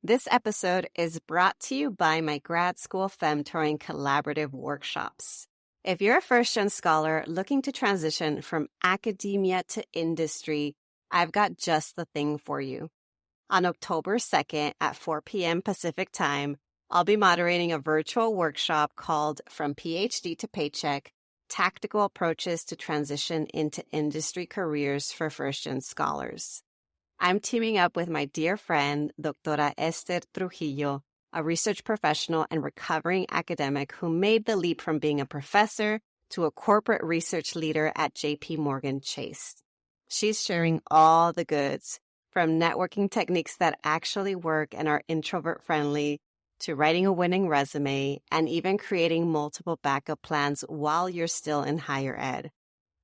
This episode is brought to you by my grad school femtoring collaborative workshops. If you're a first-gen scholar looking to transition from academia to industry, I've got just the thing for you. On October 2nd at 4 p.m. Pacific Time, I'll be moderating a virtual workshop called From PhD to Paycheck, Tactical Approaches to Transition into Industry Careers for First-Gen Scholars. I'm teaming up with my dear friend, Doctora Esther Trujillo, a research professional and recovering academic who made the leap from being a professor to a corporate research leader at J.P. Morgan Chase. She's sharing all the goods, from networking techniques that actually work and are introvert-friendly, to writing a winning resume, and even creating multiple backup plans while you're still in higher ed.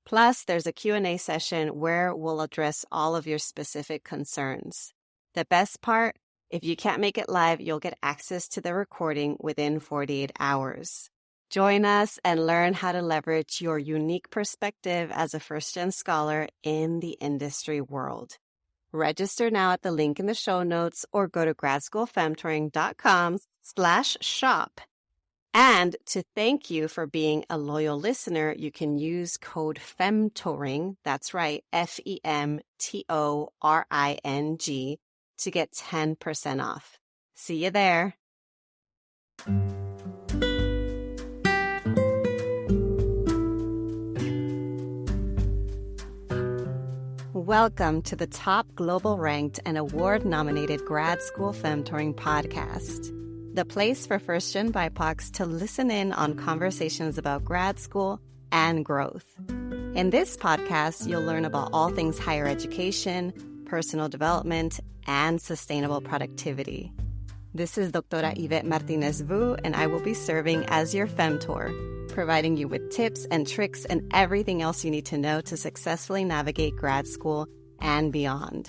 Plus, there's a Q&A session where we'll address all of your specific concerns. The best part, if you can't make it live, you'll get access to the recording within 48 hours. Join us and learn how to leverage your unique perspective as a first-gen scholar in the industry world. Register now at the link in the show notes or go to gradschoolfemtoring.com/shop. And to thank you for being a loyal listener, you can use code FEMTORING, that's right, FEMTORING, to get 10% off. See you there. Welcome to the top global ranked and award-nominated Grad School Femtoring podcast, the place for first-gen BIPOCs to listen in on conversations about grad school and growth. In this podcast, you'll learn about all things higher education, personal development, and sustainable productivity. This is Doctora Yvette Martinez-Vu, and I will be serving as your femtor, providing you with tips and tricks and everything else you need to know to successfully navigate grad school and beyond.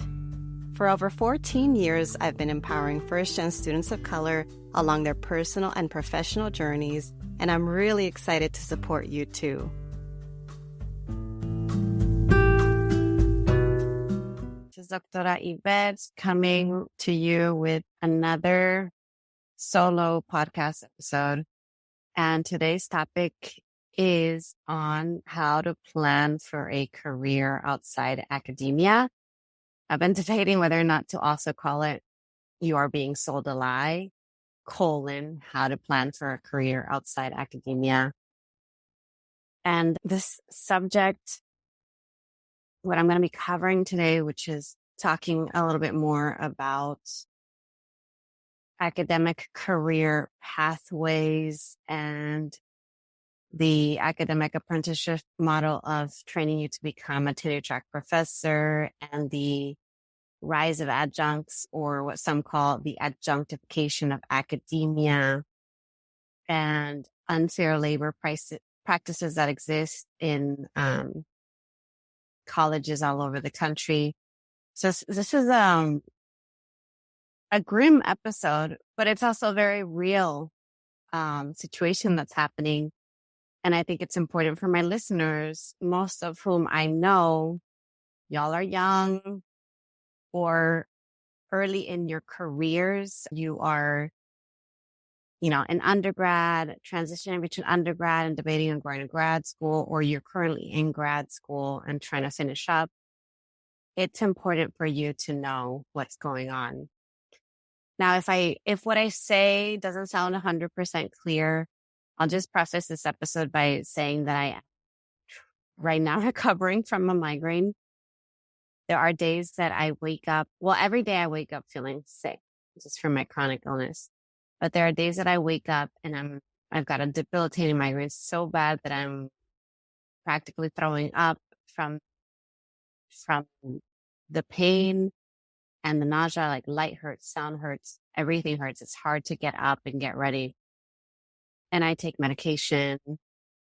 For over 14 years, I've been empowering first-gen students of color along their personal and professional journeys, and I'm really excited to support you too. This is Doctora Yvette coming to you with another solo podcast episode. And today's topic is on how to plan for a career outside academia. I've been debating whether or not to also call it "You Are Being Sold a Lie," how to plan for a career outside academia. And this subject, what I'm going to be covering today, which is talking a little bit more about academic career pathways and the academic apprenticeship model of training you to become a tenure-track professor and the rise of adjuncts, or what some call the adjunctification of academia, and unfair labor practices that exist in colleges all over the country. So this is a grim episode, but it's also a very real situation that's happening. And I think it's important for my listeners, most of whom I know, y'all are young or early in your careers. You are, an undergrad, transitioning between undergrad and debating on going to grad school, or you're currently in grad school and trying to finish up. It's important for you to know what's going on. Now, if what I say doesn't sound 100% clear, I'll just preface this episode by saying that I am right now recovering from a migraine. There are days that I wake up, every day I wake up feeling sick, just from my chronic illness. But there are days that I wake up and I've got a debilitating migraine so bad that I'm practically throwing up from the pain and the nausea. Like, light hurts, sound hurts, everything hurts. It's hard to get up and get ready. And I take medication.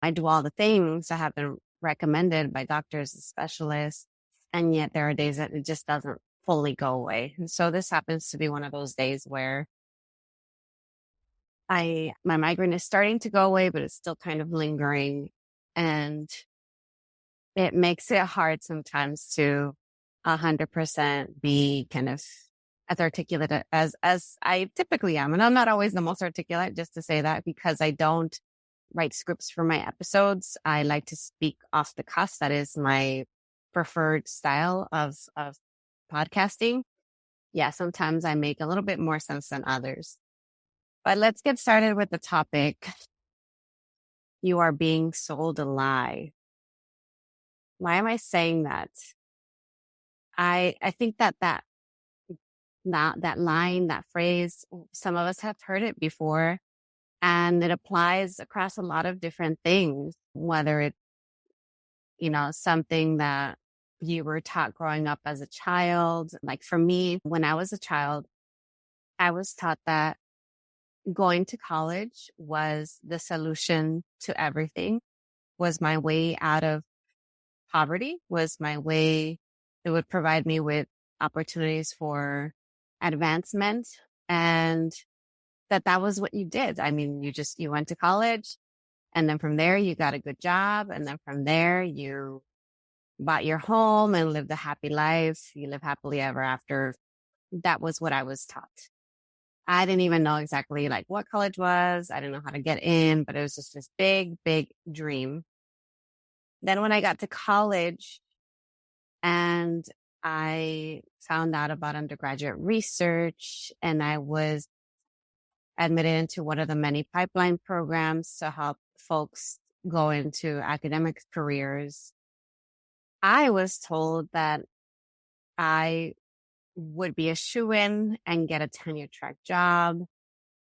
I do all the things that have been recommended by doctors and specialists. And yet there are days that it just doesn't fully go away. And so this happens to be one of those days where my migraine is starting to go away, but it's still kind of lingering. And it makes it hard sometimes to 100% be kind of as articulate as I typically am. And I'm not always the most articulate, just to say that, because I don't write scripts for my episodes. I like to speak off the cuff. That is my preferred style of podcasting. Yeah, sometimes I make a little bit more sense than others. But let's get started with the topic. You are being sold a lie. Why am I saying that? I think that line, that phrase, some of us have heard it before, and it applies across a lot of different things, whether it's, something that you were taught growing up as a child. Like for me, when I was a child, I was taught that going to college was the solution to everything, was my way out of poverty, was my way. It would provide me with opportunities for advancement, and that was what you did. I mean, you went to college, and then from there you got a good job. And then from there you bought your home and lived a happy life. You live happily ever after. That was what I was taught. I didn't even know exactly like what college was. I didn't know how to get in, but it was just this big, big dream. Then when I got to college and I found out about undergraduate research, and I was admitted into one of the many pipeline programs to help folks go into academic careers, I was told that I would be a shoo-in and get a tenure-track job.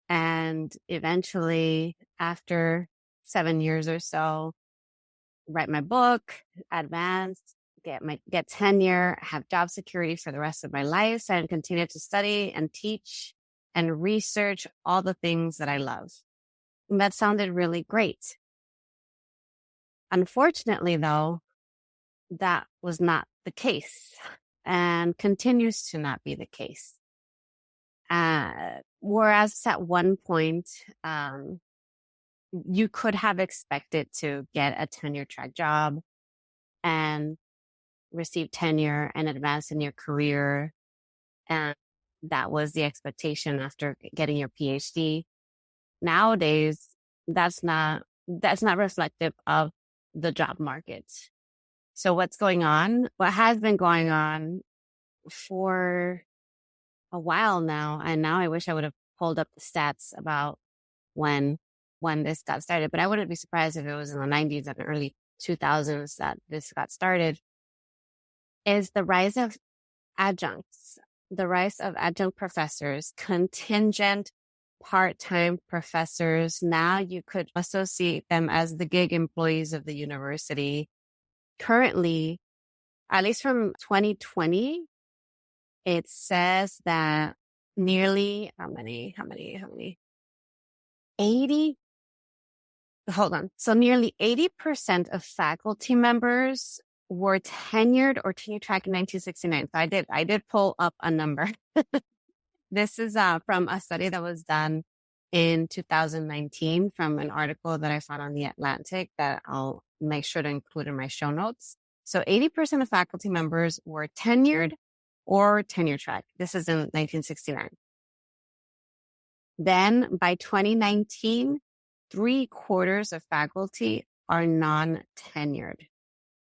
And eventually, after 7 years or so, write my book, advance, get tenure, have job security for the rest of my life, and continue to study and teach and research all the things that I love. And that sounded really great. Unfortunately, though, that was not the case and continues to not be the case. Whereas at one point, you could have expected to get a tenure track job and receive tenure and advance in your career. And that was the expectation after getting your PhD. Nowadays, that's not reflective of the job market. So what's going on? What has been going on for a while now, and now I wish I would have pulled up the stats about when this got started, but I wouldn't be surprised if it was in the 90s and early 2000s that this got started, is the rise of adjuncts, the rise of adjunct professors, contingent part-time professors. Now you could associate them as the gig employees of the university. Currently, at least from 2020, it says that nearly, how many? 80? Hold on. So nearly 80% of faculty members were tenured or tenure track in 1969. So I did pull up a number. This is from a study that was done in 2019 from an article that I found on The Atlantic that I'll make sure to include in my show notes. So 80% of faculty members were tenured or tenure track. This is in 1969. Then by 2019, 3/4 of faculty are non-tenured.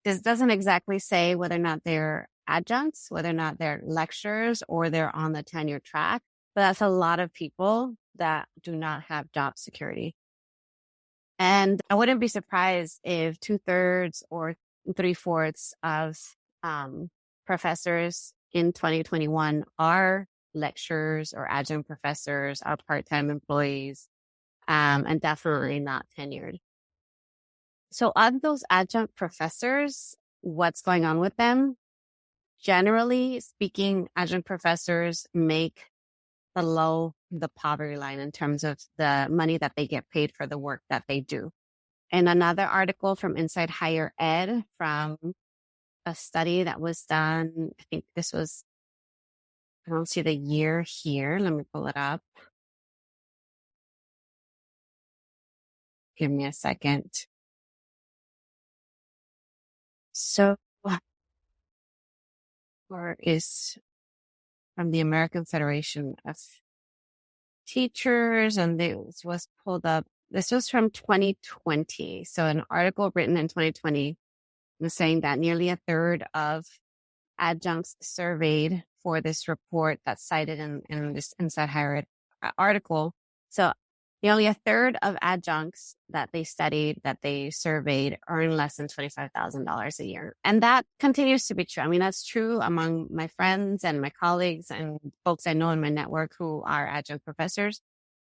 This doesn't exactly say whether or not they're adjuncts, whether or not they're lecturers, or they're on the tenure track, but that's a lot of people that do not have job security. And I wouldn't be surprised if 2/3 or 3/4 of professors in 2021 are lecturers or adjunct professors, are part-time employees, and definitely not tenured. So of those adjunct professors, what's going on with them? Generally speaking, adjunct professors make below the poverty line in terms of the money that they get paid for the work that they do. In another article from Inside Higher Ed, from a study that was done, I think this was, I don't see the year here. Let me pull it up. Give me a second. So, where is from the American Federation of Teachers, and this was pulled up. This was from 2020. So an article written in 2020 was saying that nearly a third of adjuncts surveyed for this report that's cited in this Inside Higher Ed article. So nearly a third of adjuncts that they studied, that they surveyed, earn less than $25,000 a year. And that continues to be true. I mean, that's true among my friends and my colleagues and folks I know in my network who are adjunct professors.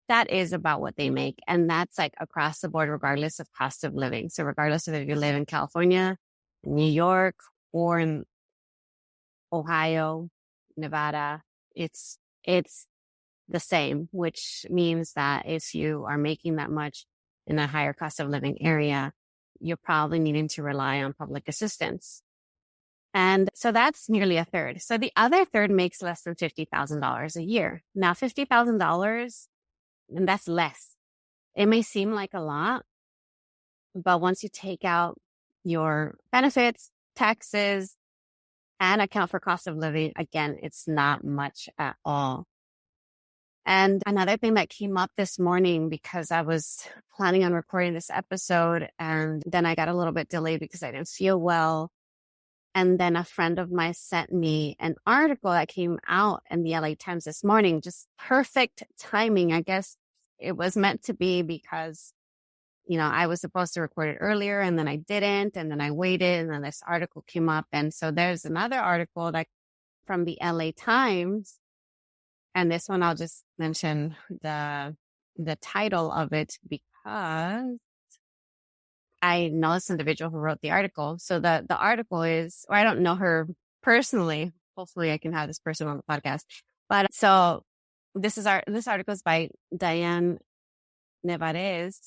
That is about what they make. And that's like across the board, regardless of cost of living. So regardless of if you live in California, New York, or in Ohio, Nevada, it's the same, which means that if you are making that much in a higher cost of living area, you're probably needing to rely on public assistance. And so that's nearly a third. So the other third makes less than $50,000 a year. Now, $50,000, and that's less. It may seem like a lot, but once you take out your benefits, taxes, and account for cost of living, again, it's not much at all. And another thing that came up this morning, because I was planning on recording this episode, and then I got a little bit delayed because I didn't feel well. And then a friend of mine sent me an article that came out in the LA Times this morning, just perfect timing. I guess it was meant to be because, you know, I was supposed to record it earlier and then I didn't. And then I waited and then this article came up. And so there's another article that from the LA Times. And this one, I'll just mention the title of it because I know this individual who wrote the article. So the article is, or I don't know her personally. Hopefully I can have this person on the podcast. But so this article is by Diane Nevares.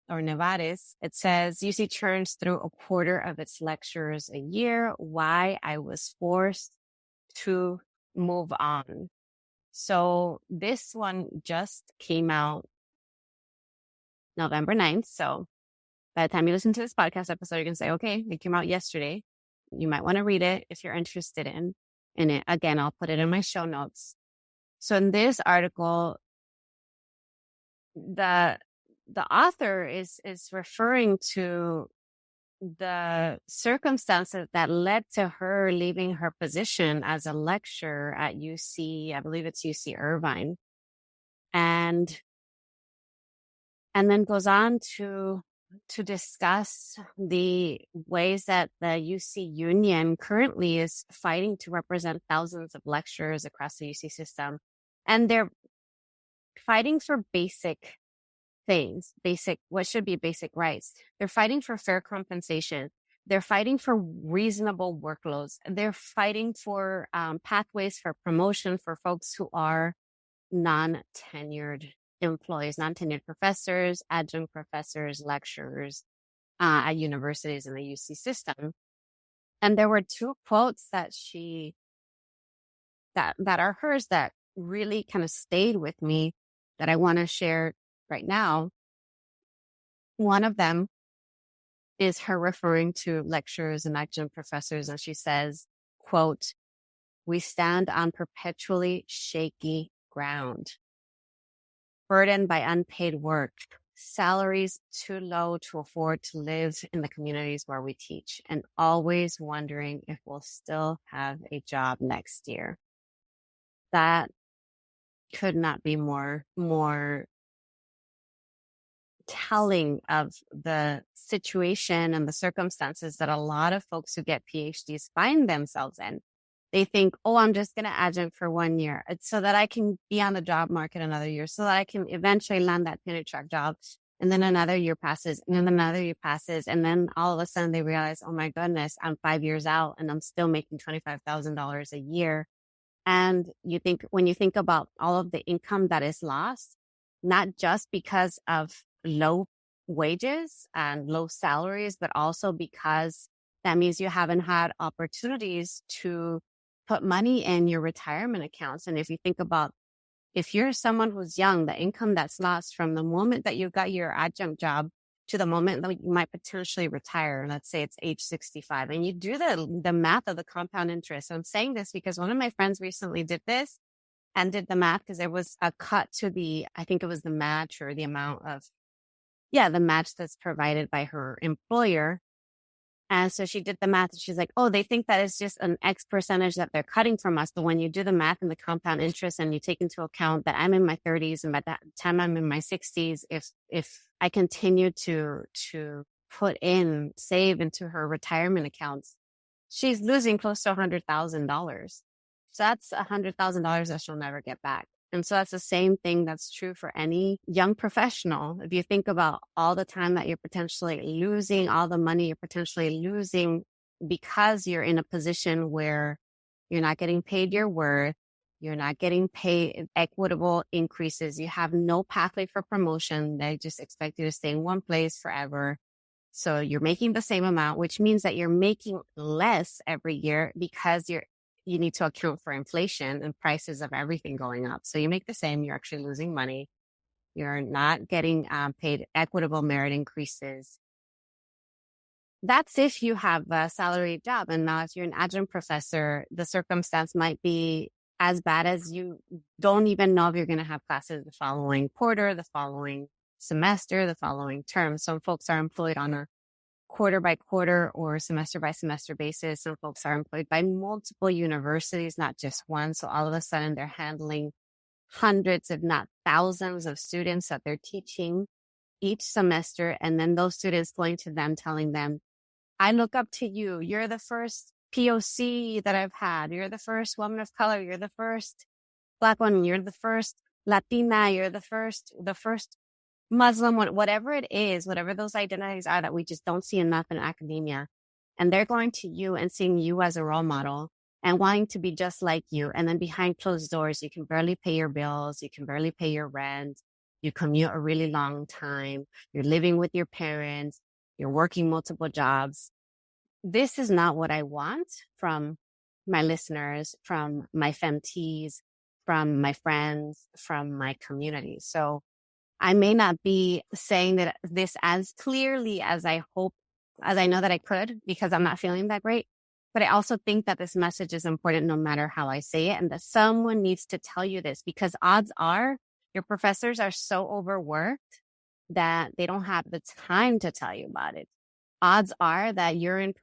It says, UC churns through a quarter of its lectures a year. Why I was forced to move on. So this one just came out November 9th. So by the time you listen to this podcast episode, you can say, okay, it came out yesterday. You might want to read it if you're interested in it. Again, I'll put it in my show notes. So in this article, the author is referring to the circumstances that led to her leaving her position as a lecturer at UC, I believe it's UC Irvine, and then goes on to discuss the ways that the UC Union currently is fighting to represent thousands of lecturers across the UC system. And they're fighting for basic things, what should be basic rights. They're fighting for fair compensation. They're fighting for reasonable workloads. They're fighting for pathways for promotion for folks who are non-tenured employees, non-tenured professors, adjunct professors, lecturers at universities in the UC system. And there were two quotes that that are hers that really kind of stayed with me that I want to share right now. One of them is her referring to lecturers and adjunct professors, and she says, quote, "We stand on perpetually shaky ground, burdened by unpaid work, salaries too low to afford to live in the communities where we teach, and always wondering if we'll still have a job next year." That could not be more telling of the situation and the circumstances that a lot of folks who get PhDs find themselves in. They think, oh, I'm just going to adjunct for 1 year so that I can be on the job market another year, so that I can eventually land that tenure-track job. And then another year passes, and then another year passes. And then all of a sudden they realize, oh my goodness, I'm 5 years out and I'm still making $25,000 a year. And when you think about all of the income that is lost, not just because of low wages and low salaries, but also because that means you haven't had opportunities to put money in your retirement accounts. And if you think about, if you're someone who's young, the income that's lost from the moment that you got your adjunct job to the moment that you might potentially retire. Let's say it's age 65, and you do the math of the compound interest. So I'm saying this because one of my friends recently did this and did the math because there was a cut to I think it was the match or the amount of, the match that's provided by her employer. And so she did the math and she's like, oh, they think that it's just an X percentage that they're cutting from us. But when you do the math and the compound interest and you take into account that I'm in my 30s and by that time I'm in my 60s, if I continue to save into her retirement accounts, she's losing close to $100,000. So that's $100,000 that she'll never get back. And so that's the same thing that's true for any young professional. If you think about all the time that you're potentially losing, all the money you're potentially losing because you're in a position where you're not getting paid your worth, you're not getting paid equitable increases, you have no pathway for promotion, they just expect you to stay in one place forever. So you're making the same amount, which means that you're making less every year because you need to account for inflation and prices of everything going up. So you make the same, you're actually losing money. You're not getting paid equitable merit increases. That's if you have a salaried job. And now if you're an adjunct professor, the circumstance might be as bad as you don't even know if you're going to have classes the following quarter, the following semester, the following term. Some folks are employed on a quarter by quarter or semester by semester basis. Some folks are employed by multiple universities, not just one. So all of a sudden they're handling hundreds, if not thousands of students that they're teaching each semester. And then those students going to them, telling them, I look up to you. You're the first POC that I've had. You're the first woman of color. You're the first Black one. You're the first Latina. You're the first Muslim, whatever it is, whatever those identities are that we just don't see enough in academia. And they're going to you and seeing you as a role model and wanting to be just like you. And then behind closed doors, you can barely pay your bills. You can barely pay your rent. You commute a really long time. You're living with your parents. You're working multiple jobs. This is not what I want from my listeners, from my femtees, from my friends, from my community. So I may not be saying that this as clearly as I know that I could, because I'm not feeling that great. But I also think that this message is important no matter how I say it, and that someone needs to tell you this, because odds are your professors are so overworked that they don't have the time to tell you about it. Odds are that if you're in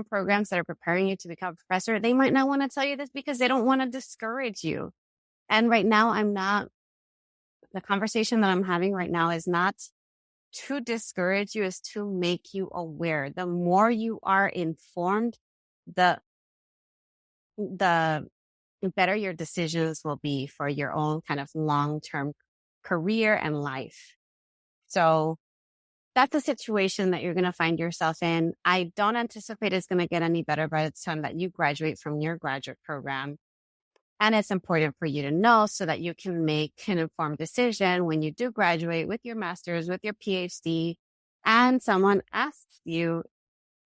programs that are preparing you to become a professor, they might not want to tell you this because they don't want to discourage you. And right now, the conversation that I'm having right now is not to discourage you, is to make you aware. The more you are informed, the better your decisions will be for your own kind of long-term career and life. So that's a situation that you're going to find yourself in. I don't anticipate it's going to get any better by the time that you graduate from your graduate program. And it's important for you to know so that you can make an informed decision when you do graduate with your master's, with your PhD, and someone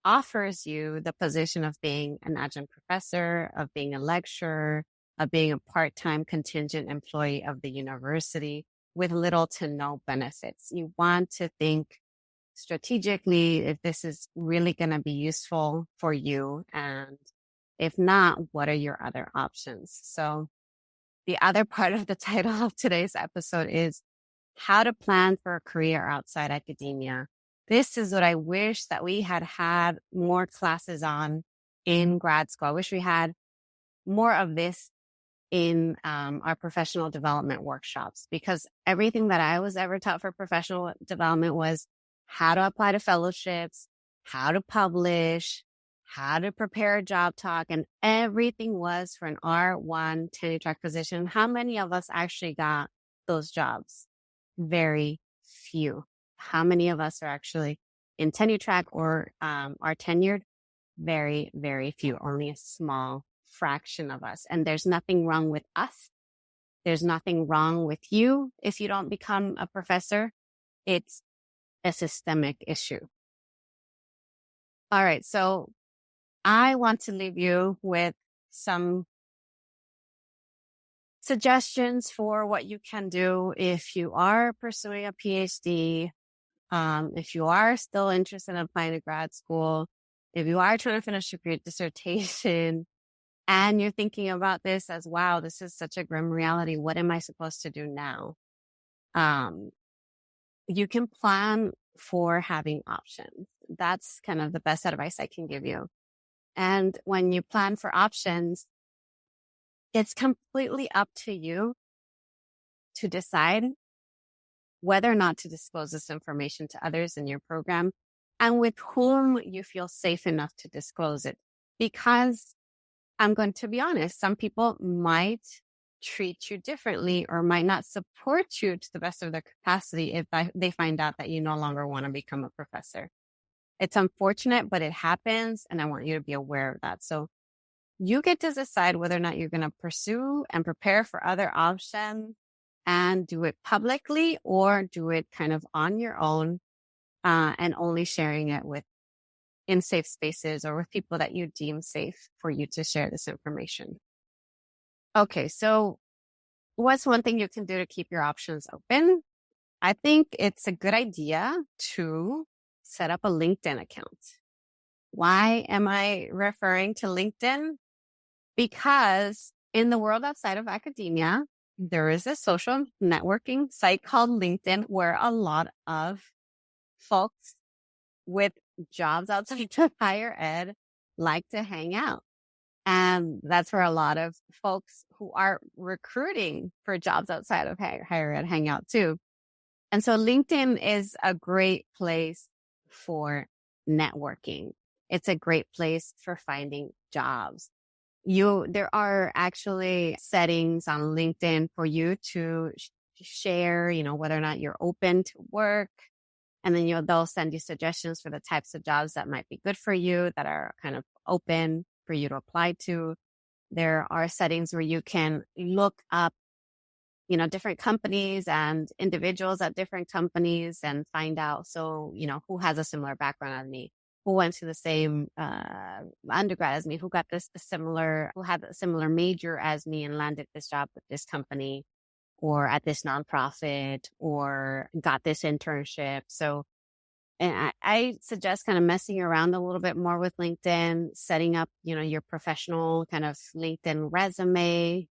offers you the position of being an adjunct professor, of being a lecturer, of being a part-time contingent employee of the university with little to no benefits. You want to think strategically if this is really going to be useful for you, and if not, what are your other options? So the other part of the title of today's episode is how to plan for a career outside academia. This is what I wish that we had more classes on in grad school. I wish we had more of this in our professional development workshops, because everything that I was ever taught for professional development was how to apply to fellowships, how to publish, how to prepare a job talk, and everything was for an R1 tenure-track position. How many of us actually got those jobs? Very few. How many of us are actually in tenure-track or are tenured? Very, very few. Only a small fraction of us. And there's nothing wrong with us. There's nothing wrong with you if you don't become a professor. It's a systemic issue. All right, so I want to leave you with some suggestions for what you can do if you are pursuing a PhD If you are still interested in applying to grad school, if you are trying to finish your dissertation and you're thinking about this as, wow, this is such a grim reality. What am I supposed to do now? You can plan for having options. That's kind of the best advice I can give you. And when you plan for options, it's completely up to you to decide whether or not to disclose this information to others in your program and with whom you feel safe enough to disclose it. Because I'm going to be honest, some people might treat you differently or might not support you to the best of their capacity if they find out that you no longer want to become a professor. It's unfortunate, but it happens, and I want you to be aware of that. So you get to decide whether or not you're going to pursue and prepare for other options and do it publicly or do it kind of on your own and only sharing it in safe spaces or with people that you deem safe for you to share this information. Okay, so what's one thing you can do to keep your options open? I think it's a good idea to set up a LinkedIn account. Why am I referring to LinkedIn? Because in the world outside of academia, there is a social networking site called LinkedIn where a lot of folks with jobs outside of higher ed like to hang out. And that's where a lot of folks who are recruiting for jobs outside of higher ed hang out too. And so LinkedIn is a great place for networking. It's a great place for finding jobs. There are actually settings on LinkedIn for you to share, whether or not you're open to work. And then they'll send you suggestions for the types of jobs that might be good for you, that are kind of open for you to apply to. There are settings where you can look up, different companies and individuals at different companies and find out. So, who has a similar background as me, who went to the same undergrad as me, who had a similar major as me and landed this job with this company or at this nonprofit or got this internship. So, and I suggest kind of messing around a little bit more with LinkedIn, setting up, your professional kind of LinkedIn resume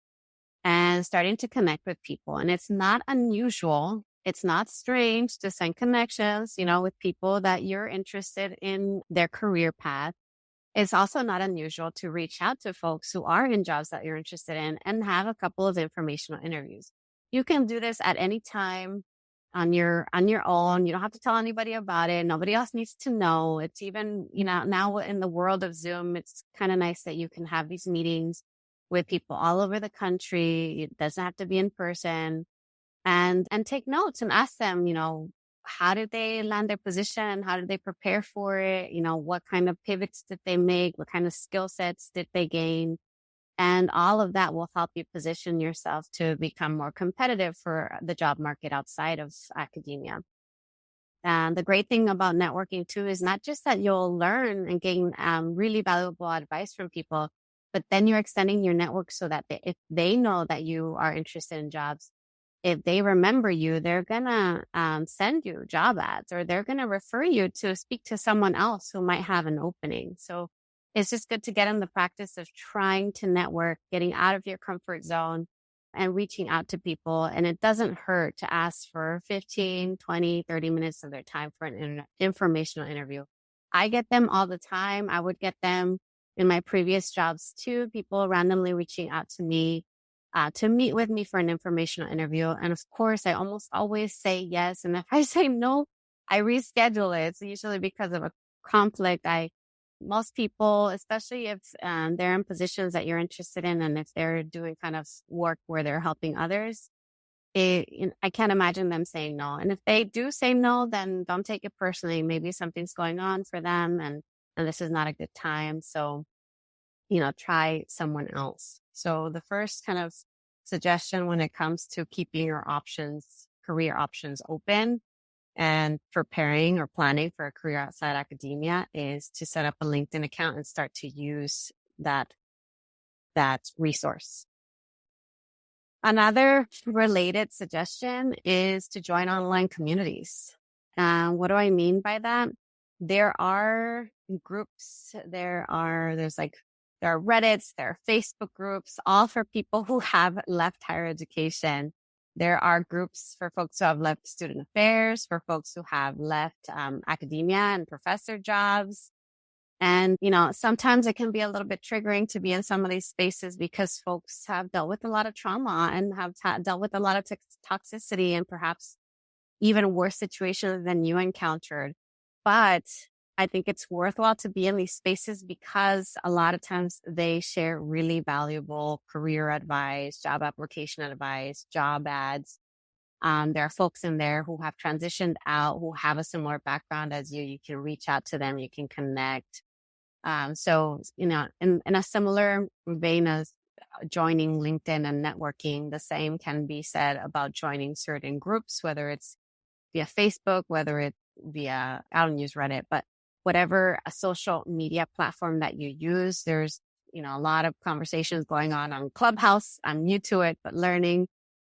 and starting to connect with people. And it's not unusual. It's not strange to send connections, with people that you're interested in their career path. It's also not unusual to reach out to folks who are in jobs that you're interested in and have a couple of informational interviews. You can do this at any time on your own. You don't have to tell anybody about it. Nobody else needs to know. It's even, now in the world of Zoom, it's kind of nice that you can have these meetings with people all over the country. It doesn't have to be in person. And take notes and ask them, how did they land their position? How did they prepare for it? What kind of pivots did they make? What kind of skill sets did they gain? And all of that will help you position yourself to become more competitive for the job market outside of academia. And the great thing about networking too is not just that you'll learn and gain really valuable advice from people, but then you're extending your network so that if they know that you are interested in jobs, if they remember you, they're going to send you job ads or they're going to refer you to speak to someone else who might have an opening. So it's just good to get in the practice of trying to network, getting out of your comfort zone and reaching out to people. And it doesn't hurt to ask for 15, 20, 30 minutes of their time for an informational interview. I get them all the time. I would get them in my previous jobs too, people randomly reaching out to me to meet with me for an informational interview. And of course, I almost always say yes. And if I say no, I reschedule it. It's usually because of a conflict. Most people, especially if they're in positions that you're interested in and if they're doing kind of work where they're helping others, I can't imagine them saying no. And if they do say no, then don't take it personally. Maybe something's going on for them and this is not a good time. So, try someone else. So the first kind of suggestion when it comes to keeping your career options open and preparing or planning for a career outside academia is to set up a LinkedIn account and start to use that resource. Another related suggestion is to join online communities. What do I mean by that? There are groups, there are Reddits, there are Facebook groups, all for people who have left higher education. There are groups for folks who have left student affairs, for folks who have left academia and professor jobs. And, sometimes it can be a little bit triggering to be in some of these spaces because folks have dealt with a lot of trauma and have dealt with a lot of toxicity and perhaps even worse situations than you encountered. But I think it's worthwhile to be in these spaces because a lot of times they share really valuable career advice, job application advice, job ads. There are folks in there who have transitioned out, who have a similar background as you. You can reach out to them, you can connect. So, in a similar vein as joining LinkedIn and networking, the same can be said about joining certain groups, whether it's via Facebook, whether it's via, I don't use Reddit, but whatever a social media platform that you use, there's, a lot of conversations going on Clubhouse. I'm new to it, but learning.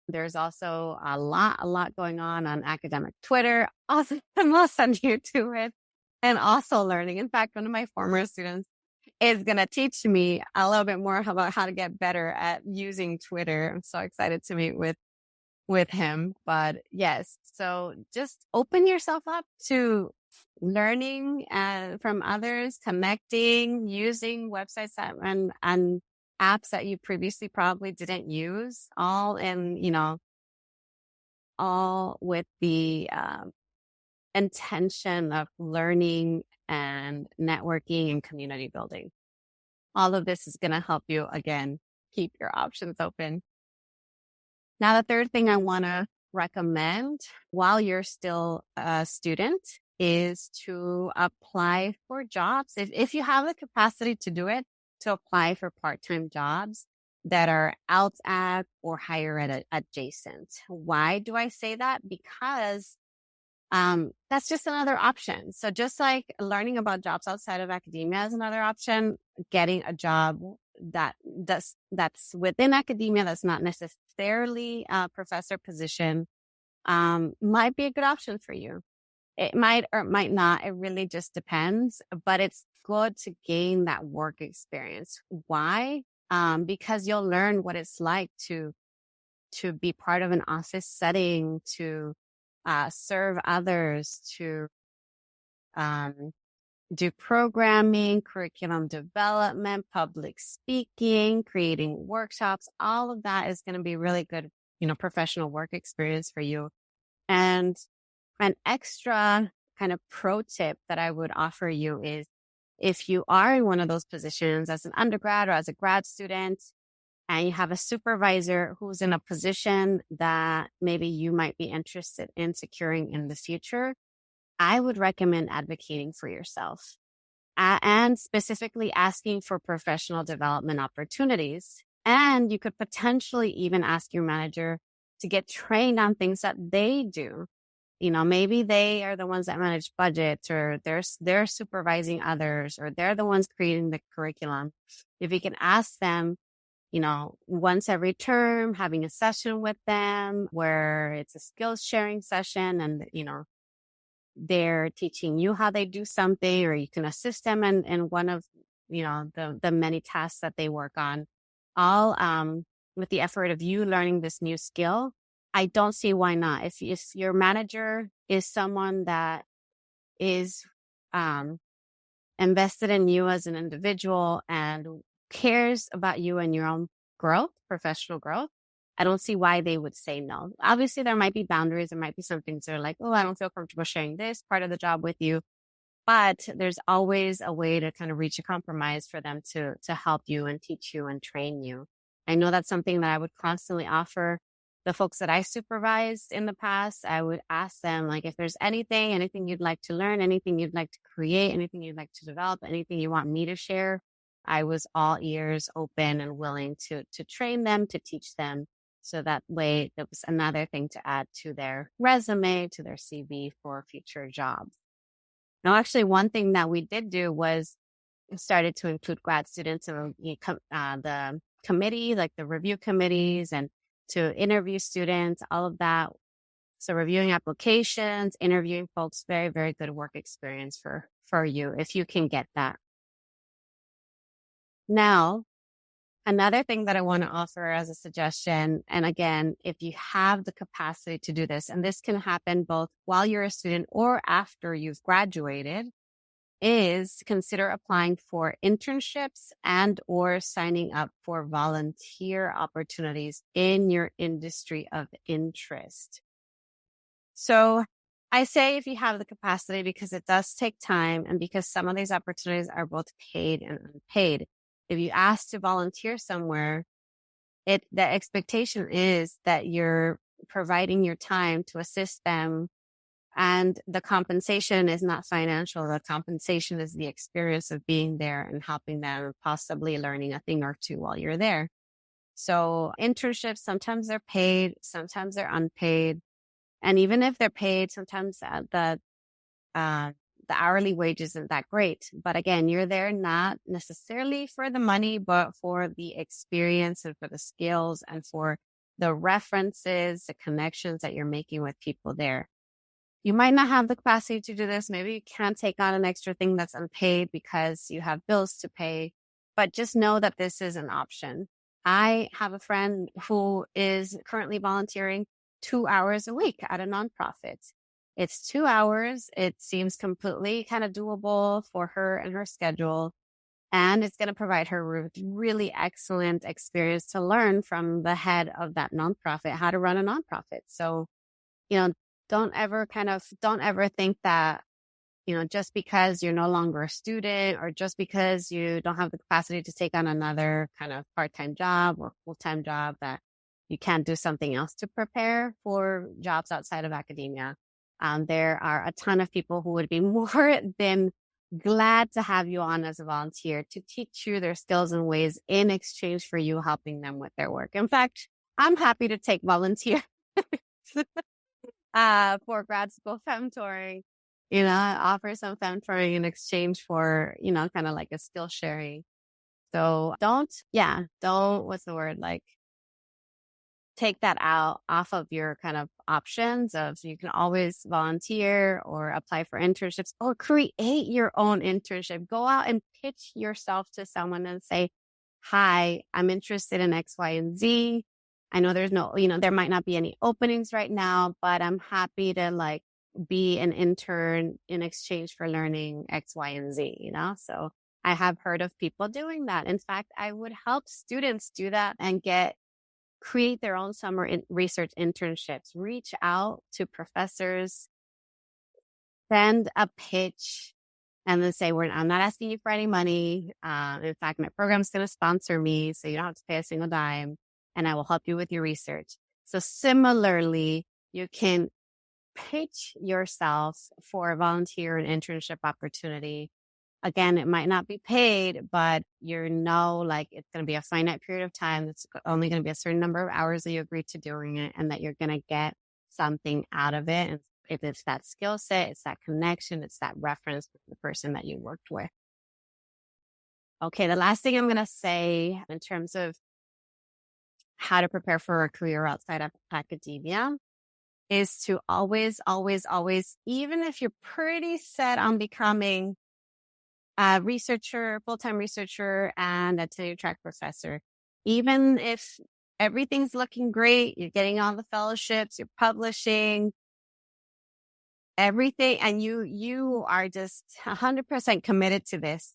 There's also a lot going on academic Twitter. Also, I'm also new to it and also learning. In fact, one of my former students is going to teach me a little bit more about how to get better at using Twitter. I'm so excited to meet with him. But yes, so just open yourself up to learning from others, connecting, using websites and apps that you previously probably didn't use, all with the intention of learning and networking and community building. All of this is going to help you, again, keep your options open. Now, the third thing I want to recommend while you're still a student is to apply for jobs. If you have the capacity to do it, to apply for part-time jobs that are out or higher ed adjacent. Why do I say that? Because that's just another option. So just like learning about jobs outside of academia is another option, getting a job that's within academia, that's not necessarily a professor position, might be a good option for you. It might or it might not. It really just depends, but it's good to gain that work experience. Why? Because you'll learn what it's like to be part of an office setting, to serve others, to do programming, curriculum development, public speaking, creating workshops. All of that is going to be really good, professional work experience for you. And an extra kind of pro tip that I would offer you is if you are in one of those positions as an undergrad or as a grad student, and you have a supervisor who's in a position that maybe you might be interested in securing in the future, I would recommend advocating for yourself and specifically asking for professional development opportunities. And you could potentially even ask your manager to get trained on things that they do. Maybe they are the ones that manage budgets, or they're supervising others, or they're the ones creating the curriculum. If you can ask them, once every term, having a session with them where it's a skills sharing session and, they're teaching you how they do something, or you can assist them in one of, the many tasks that they work on, all with the effort of you learning this new skill. I don't see why not. If your manager is someone that is invested in you as an individual and cares about you and your own growth, professional growth, I don't see why they would say no. Obviously, there might be boundaries. There might be some things that are like, oh, I don't feel comfortable sharing this part of the job with you. But there's always a way to kind of reach a compromise for them to help you and teach you and train you. I know that's something that I would constantly offer the folks that I supervised in the past. I would ask them, like, if there's anything you'd like to learn, anything you'd like to create, anything you'd like to develop, anything you want me to share, I was all ears, open and willing to train them, to teach them. So that way, that was another thing to add to their resume, to their CV for future jobs. Now, actually, one thing that we did do was started to include grad students in the committee, like the review committees, and to interview students, all of that. So reviewing applications, interviewing folks, very, very good work experience for you if you can get that. Now, another thing that I want to offer as a suggestion, and again, if you have the capacity to do this, and this can happen both while you're a student or after you've graduated, is consider applying for internships and or signing up for volunteer opportunities in your industry of interest. So I say if you have the capacity, because it does take time and because some of these opportunities are both paid and unpaid. If you ask to volunteer somewhere, the expectation is that you're providing your time to assist them, and the compensation is not financial. The compensation is the experience of being there and helping them, possibly learning a thing or two while you're there. So internships, sometimes they're paid, sometimes they're unpaid. And even if they're paid, sometimes the hourly wage isn't that great. But again, you're there not necessarily for the money, but for the experience and for the skills and for the references, the connections that you're making with people there. You might not have the capacity to do this. Maybe you can't take on an extra thing that's unpaid because you have bills to pay, but just know that this is an option. I have a friend who is currently volunteering 2 hours a week at a nonprofit. It's 2 hours. It seems completely kind of doable for her and her schedule. And it's going to provide her with really excellent experience to learn from the head of that nonprofit, how to run a nonprofit. So, don't ever think that, just because you're no longer a student or just because you don't have the capacity to take on another kind of part-time job or full-time job, that you can't do something else to prepare for jobs outside of academia. There are a ton of people who would be more than glad to have you on as a volunteer to teach you their skills and ways in exchange for you helping them with their work. In fact, I'm happy to take volunteer for grad school femtoring. Offer some femtoring in exchange for, kind of like a skill sharing. So take that off of your kind of options of, you can always volunteer or apply for internships or create your own internship. Go out and pitch yourself to someone and say, hi, I'm interested in X, Y, and Z. I know there's there might not be any openings right now, but I'm happy to be an intern in exchange for learning X, Y, and Z, So I have heard of people doing that. In fact, I would help students do that and create their own summer research internships. Reach out to professors, send a pitch, and then say, I'm not asking you for any money. In fact, my program's going to sponsor me, so you don't have to pay a single dime, and I will help you with your research. So similarly, you can pitch yourself for a volunteer and internship opportunity. Again, it might not be paid, but it's going to be a finite period of time. It's only going to be a certain number of hours that you agree to doing it, and that you're going to get something out of it. And if it's that skill set, it's that connection, it's that reference with the person that you worked with. Okay, the last thing I'm going to say in terms of how to prepare for a career outside of academia is to always, always, always, even if you're pretty set on becoming a researcher, full-time researcher, and a tenure-track professor, even if everything's looking great, you're getting all the fellowships, you're publishing, everything, and you are just 100% committed to this,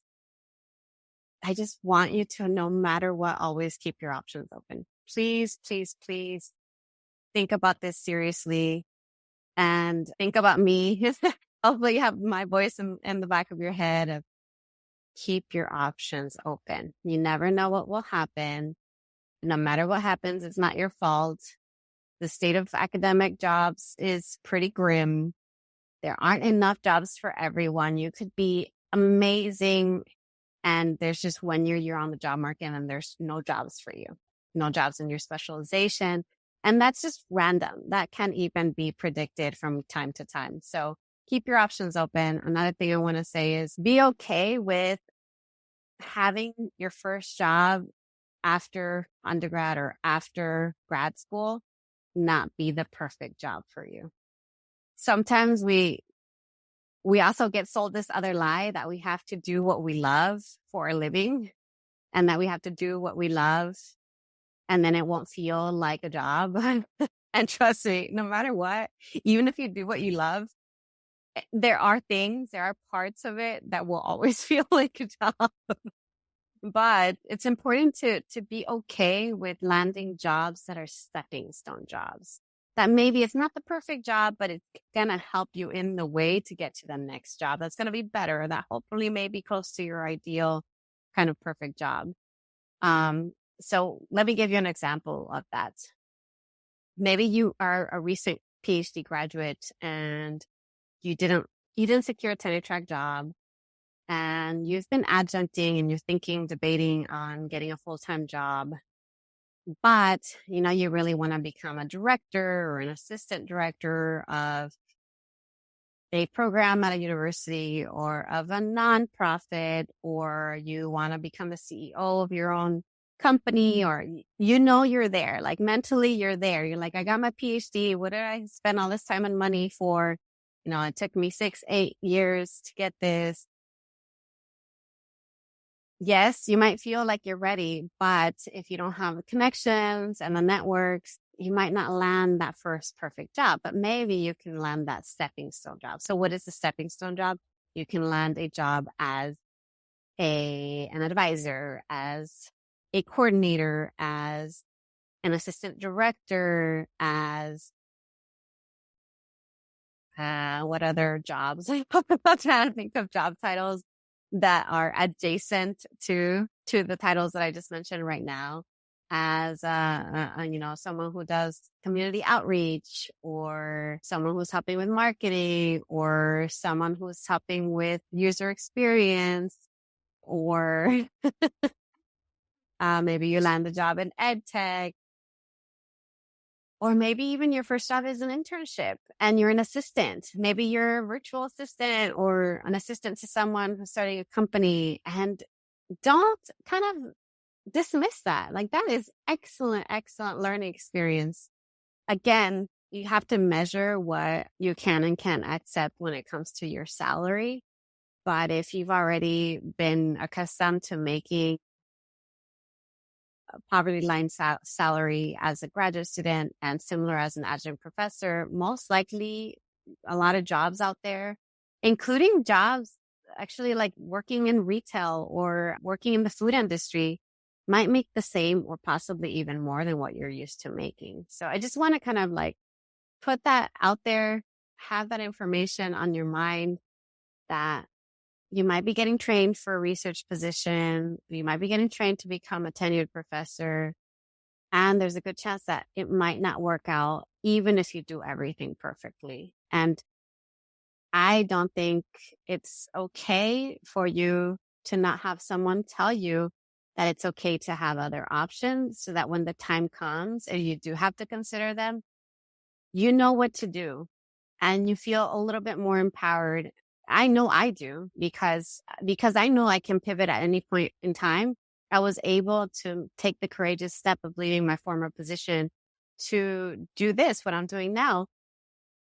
I just want you to, no matter what, always keep your options open. Please, please, please think about this seriously and think about me. Hopefully you have my voice in the back of your head of keep your options open. You never know what will happen. No matter what happens, it's not your fault. The state of academic jobs is pretty grim. There aren't enough jobs for everyone. You could be amazing, and there's just 1 year you're on the job market and there's no jobs for you, no jobs in your specialization. And that's just random. That can even be predicted from time to time. So keep your options open. Another thing I want to say is be okay with having your first job after undergrad or after grad school not be the perfect job for you. sometimes we also get sold this other lie that we have to do what we love for a living, and that we have to do what we love, and then it won't feel like a job. And trust me, no matter what, even if you do what you love, there are parts of it that will always feel like a job. But it's important to be okay with landing jobs that are stepping stone jobs. That maybe it's not the perfect job, but it's going to help you in the way to get to the next job that's going to be better, that hopefully may be close to your ideal kind of perfect job. So let me give you an example of that. Maybe you are a recent PhD graduate and you didn't secure a tenure-track job, and you've been adjuncting and you're debating on getting a full-time job, but you really want to become a director or an assistant director of a program at a university or of a nonprofit, or you want to become the CEO of your own company, or you're there, like mentally you're there. You're like, I got my PhD. What did I spend all this time and money for? It took me 6-8 years to get this. Yes, you might feel like you're ready, but if you don't have the connections and the networks, you might not land that first perfect job, but maybe you can land that stepping stone job. So what is the stepping stone job? You can land a job as an advisor, as a coordinator, as an assistant director, as what other jobs? I'm trying to think of job titles that are adjacent to the titles that I just mentioned right now, as someone who does community outreach, or someone who's helping with marketing, or someone who's helping with user experience, or maybe you land a job in ed tech. Or maybe even your first job is an internship and you're an assistant. Maybe you're a virtual assistant or an assistant to someone who's starting a company. And don't kind of dismiss that. Like, that is excellent learning experience. Again, you have to measure what you can and can't accept when it comes to your salary. But if you've already been accustomed to making poverty line salary as a graduate student and similar as an adjunct professor, most likely a lot of jobs out there, including jobs actually like working in retail or working in the food industry, might make the same or possibly even more than what you're used to making. So I just want to kind of like put that out there, have that information on your mind, that you might be getting trained for a research position. You might be getting trained to become a tenured professor. And there's a good chance that it might not work out, even if you do everything perfectly. And I don't think it's okay for you to not have someone tell you that it's okay to have other options, so that when the time comes and you do have to consider them, you know what to do and you feel a little bit more empowered. I know I do, because I know I can pivot at any point in time. I was able to take the courageous step of leaving my former position to do this, what I'm doing now.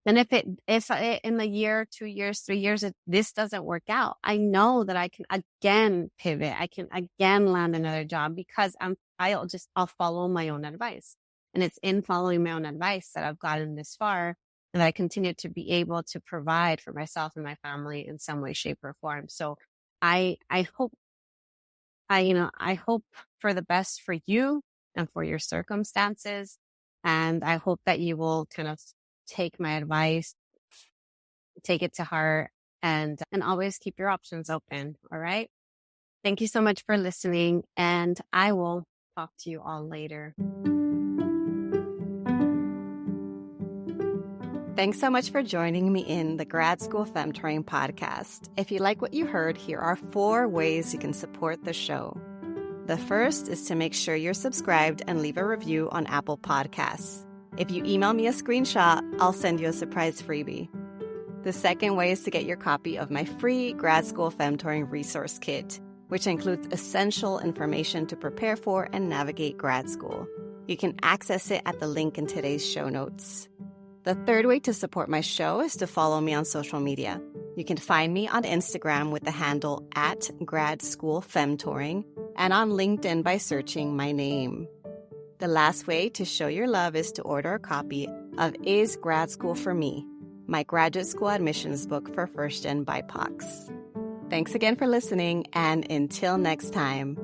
And if in a year, 2 years, 3 years, this doesn't work out, I know that I can again pivot. I can again land another job, because I'll follow my own advice. And it's in following my own advice that I've gotten this far, and I continue to be able to provide for myself and my family in some way, shape, or form. So I hope for the best for you and for your circumstances. And I hope that you will kind of take my advice, take it to heart, and always keep your options open. All right. Thank you so much for listening, and I will talk to you all later. Thanks so much for joining me in the Grad School Femtoring podcast. If you like what you heard, here are 4 ways you can support the show. The first is to make sure you're subscribed and leave a review on Apple Podcasts. If you email me a screenshot, I'll send you a surprise freebie. The second way is to get your copy of my free Grad School Femtoring resource kit, which includes essential information to prepare for and navigate grad school. You can access it at the link in today's show notes. The third way to support my show is to follow me on social media. You can find me on Instagram with the handle @GradSchoolFemtoring and on LinkedIn by searching my name. The last way to show your love is to order a copy of Is Grad School for Me, my graduate school admissions book for first-gen BIPOCs. Thanks again for listening, and until next time.